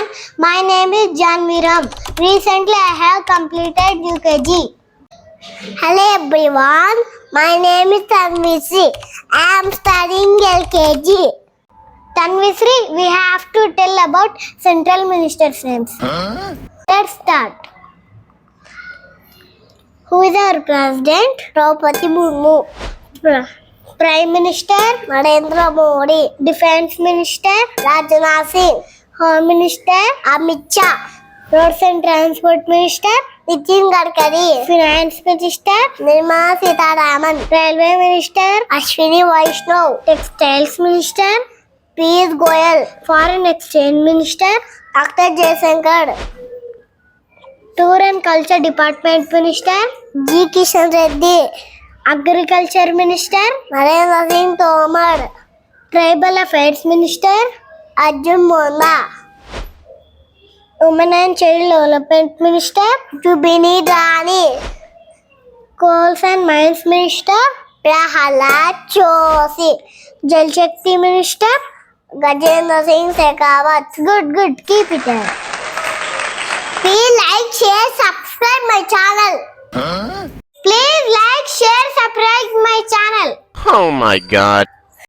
everyone. My name is Janviram. Recently, I have completed UKG. Hello everyone. My name is Tanvisri. I am studying LKG. Tanvisri, we have to tell about Central Minister's names. Let's start. Who is our President? Draupadi Murmu. Prime Minister Narendra Modi. Defense Minister Rajnath Singh. Home Minister Amit Shah. Roads and Transport Minister Nitin Gadkari. Finance Minister Nirmala Sitharaman. Railway Minister Ashwini Vaishnav. Textiles Minister Piyush Goyal. Foreign Exchange Minister Dr. Jaishankar. Tour and Culture Department Minister G. Kishan Reddy. Agriculture Minister Narendra Singh Tomar. Tribal Affairs Minister Arjun Monda. Women and Child Development Minister Jubini Rani. Coals and Mines Minister Prahalad Joshi. Jal Shakti Minister Gajendra Singh Shekhawat. Good, keep it there. Please like, share, subscribe my channel. Please like, share, subscribe my channel. Oh my god.